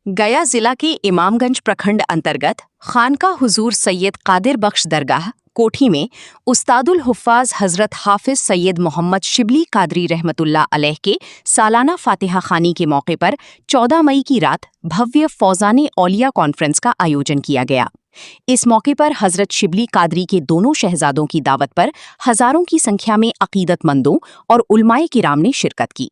गया जिला के इमामगंज प्रखंड अंतर्गत खानका हुजूर सैयद कादिर बख्श दरगाह कोठी में उस्तादुल हुफ़्फ़ाज़ हज़रत हाफिज़ सैयद मोहम्मद शिबली कादरी रहमतुल्लाह अलैह के सालाना फातिहा खानी के मौके पर 14 मई की रात भव्य फौज़ाने औलिया कॉन्फ्रेंस का आयोजन किया गया। इस मौके पर हज़रत शिबली कादरी के दोनों शहजादों की दावत पर हज़ारों की संख्या में अक़ीदतमंदों और उलमाए किराम ने शिरकत की।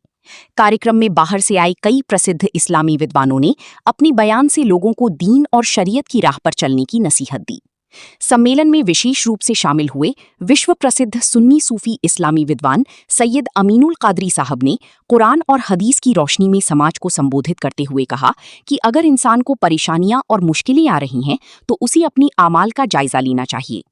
कार्यक्रम में बाहर से आए कई प्रसिद्ध इस्लामी विद्वानों ने अपनी बयान से लोगों को दीन और शरीयत की राह पर चलने की नसीहत दी। सम्मेलन में विशेष रूप से शामिल हुए विश्व प्रसिद्ध सुन्नी सूफी इस्लामी विद्वान सैयद अमीनुल कादरी साहब ने कुरान और हदीस की रोशनी में समाज को संबोधित करते हुए कहा कि अगर इंसान को परेशानियां और मुश्किलें आ रही हैं तो उसे अपनी आमाल का जायजा लेना चाहिए।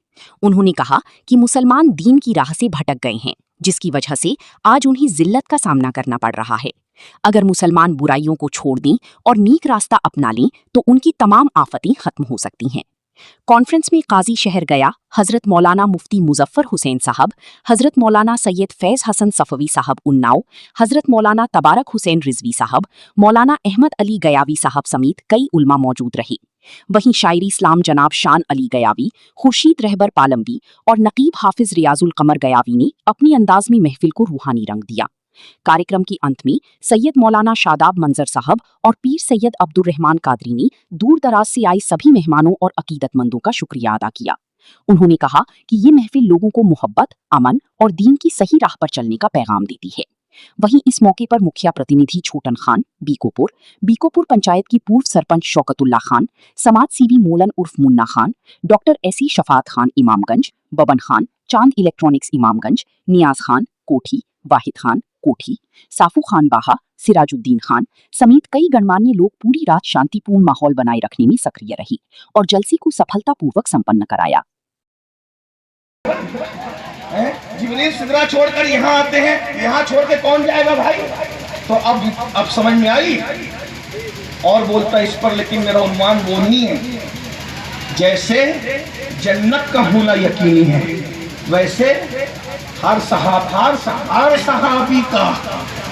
उन्होंने कहा कि मुसलमान दीन की राह से भटक गए हैं, जिसकी वजह से आज उन्हें जिल्लत का सामना करना पड़ रहा है। अगर मुसलमान बुराइयों को छोड़ दें और नेक रास्ता अपना लें तो उनकी तमाम आफतें खत्म हो सकती हैं। कॉन्फ्रेंस में काजी शहर गया हजरत मौलाना मुफ्ती मुजफ्फर हुसैन साहब, हजरत मौलाना सैयद फैज़ हसन सफवी साहब उन्नाव, हजरत मौलाना तबारक हुसैन रिजवी साहब, मौलाना अहमद अली गयावी साहब समेत कई उल्मा मौजूद रहे। वहीं शायरी इस्लाम जनाब शान अली गयावी, खुर्शीद रहबर पालमवी और नकीब हाफिज रियाजुल कमर गयावी ने अपनी अंदाज में महफिल को रूहानी रंग दिया। कार्यक्रम के अंत में सैयद मौलाना शादाब मंजर साहब और पीर सैयद अब्दुर रहमान कादरी ने दूर दराज से आए सभी मेहमानों और अकीदतमंदों का शुक्रिया अदा किया। उन्होंने कहा कि ये महफिल लोगों को मोहब्बत, अमन और दीन की सही राह पर चलने का पैगाम देती है। वहीं इस मौके पर मुखिया प्रतिनिधि छोटन खान बीकोपुर पंचायत की पूर्व सरपंच शौकतुल्ला खान, समाज सेवी मोलन उर्फ मुन्ना खान, डॉक्टर एसी शफात खान इमामगंज, बबन खान चांद इलेक्ट्रॉनिक्स इमामगंज, नियाज खान कोठी, वाहिद खान कोठी, साफू खान बाहा, सिराजुद्दीन खान समेत कई गणमान्य लोग पूरी रात शांतिपूर्ण माहौल बनाए रखने में सक्रिय रहे और जलसे को सफलतापूर्वक संपन्न कराया। जिब्रील सिदरा छोड़कर यहाँ आते हैं, यहाँ छोड़ के कौन जाएगा भाई? तो अब समझ में आई। और बोलता इस पर, लेकिन मेरा उन्वान वो नहीं है। जैसे जन्नत का होना यकीनी है, वैसे हर सहाबी का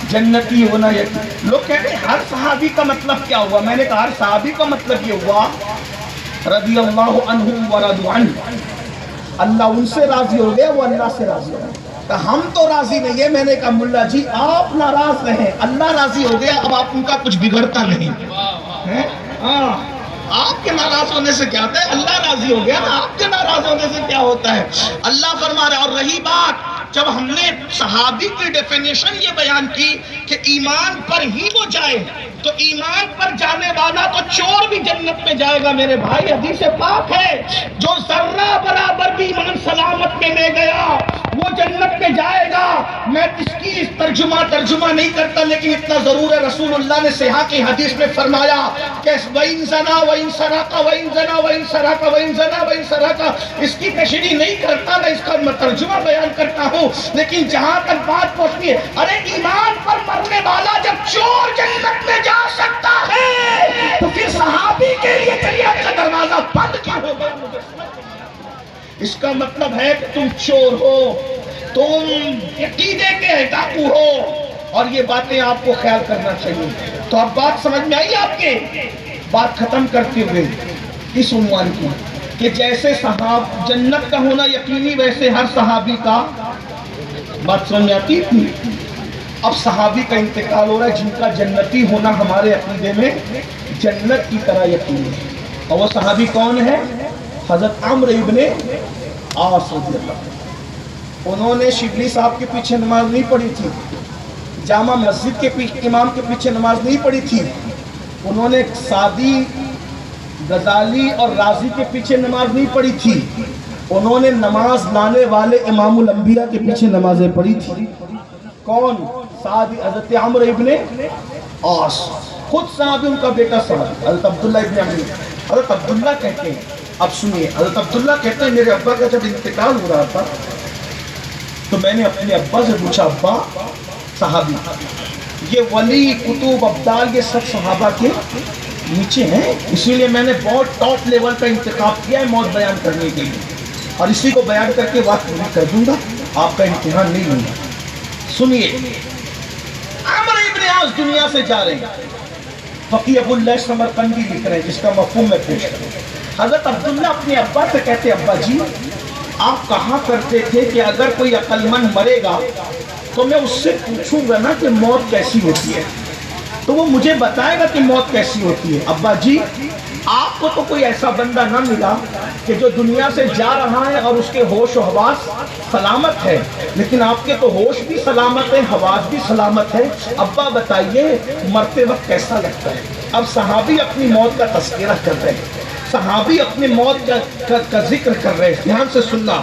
जन्नती होना यकीनी। लोग कहते हैं हर सहाबी का मतलब क्या हुआ? मैंने कहा हर सहाबी का मतलब ये हुआ रदियल्लाहु अन्हुम व रदू अन्हु, अल्लाह उनसे राजी हो गया, वो अल्लाह से राजी हो गया। तो हम तो राजी नहीं है। मैंने कहा मुल्ला जी आप नाराज रहें, अल्लाह राजी हो गया, अब आप उनका कुछ बिगड़ता नहीं है। आपके नाराज होने से क्या होता है? अल्लाह राजी हो गया ना, आपके नाराज होने से क्या होता है? अल्लाह फरमा रहा है। और रही बात, जब हमने सहाबी की डेफिनेशन ये बयान की कि ईमान पर ही वो जाए, तो ईमान पर जाने वाला तो चोर भी जन्नत में जाएगा मेरे भाई। हदीस पाक है, जो जर्रा बराबर भी ईमान सलामत में ले गया वो जन्नत में जाएगा। मैं इसकी तर्जुमा नहीं करता, लेकिन इतना जरूर है, रसूलुल्लाह ने सिहा की हदीस में फरमाया कि वइन ज़ना वइन सराका वइन ज़ना वइन सराका वइन ज़ना वइन सराका। इसकी तशरीह नहीं करता, मैं इसका तर्जुमा बयान करता हूँ। लेकिन जहां तक बात पहुंचती है, अरे ईमान पर मरने वाला जब चोर जन्नत में जा सकता है तो फिर सहाबी के लिए जन्नत का दरवाजा बंद क्यों होगा? इसका मतलब है कि तुम चोर हो, तुम अकीदे के डाकू हो, और ये बातें आपको ख्याल करना चाहिए। तो अब बात समझ में आई आपके? बात खत्म करते हुए इस उन्वान की कि जैसे सहाब जन्नत का होना यकीनी, वैसे हर सहाबी का, बात समझ में आती थी? अब सहाबी का इंतकाल हो रहा है, जिनका जन्नती होना हमारे अकीदे में जन्नत की तरह यकीनी है। और वो सहाबी कौन है? हजरत अम्र इब्ने आस रज़ियल्लाहु अन्हु। उन्होंने शिबली साहब के पीछे नमाज नहीं पढ़ी थी, जामा मस्जिद के पीछे इमाम के पीछे नमाज नहीं पढ़ी थी, उन्होंने सादी गजाली और राजी के पीछे नमाज नहीं पढ़ी थी, उन्होंने नमाज लाने वाले इमामुल अंबिया के पीछे नमाजें पढ़ी थी। कौन? सादी हजरत अम्र इब्ने आस, खुद सहाबी, उनका बेटा सहाबी हजरत अब्दुल्ला इब्ने अम्र। हजरत अब्दुल्ला कहते हैं, अब सुनिए, हजरत अब्दुल्ला कहते हैं मेरे अब्बा का जब इंतकाल हो रहा था तो मैंने अपने अब्बा से पूछा, अब्बा सहाबी, ये वली कुतुब अब्दाल ये सब सहाबा के नीचे हैं, इसीलिए मैंने बहुत टॉप लेवल का इंतखाब किया है मौत बयान करने के लिए, और इसी को बयान करके बात पूरी कर दूंगा, आपका इम्तिहान नहीं लूंगा। सुनिए, अम्र इब्ने आस दुनिया से जा रहे हैं, فقی ابو اللہ سمرقندی لکھ رہے ہیں، جس کا مفہوم میں پیش کروں۔ حضرت عبداللہ اپنے ابا سے کہتے ابا جی آپ کہا کرتے تھے کہ اگر کوئی عقل مند مرے گا تو میں اس سے پوچھوں گا نا کہ موت کیسی ہوتی ہے، تو وہ مجھے بتائے گا کہ موت کیسی ہوتی ہے۔ ابا جی آپ کو تو کوئی ایسا بندہ نہ ملا کہ جو دنیا سے جا رہا ہے اور اس کے ہوش و حواس سلامت ہے، لیکن آپ کے تو ہوش بھی سلامت ہے، حواس بھی سلامت ہے، ابا بتائیے مرتے وقت کیسا لگتا ہے؟ اب صحابی اپنی موت کا تذکرہ کر رہے ہیں، صحابی اپنی موت کا ذکر کر رہے ہیں، دھیان سے سننا۔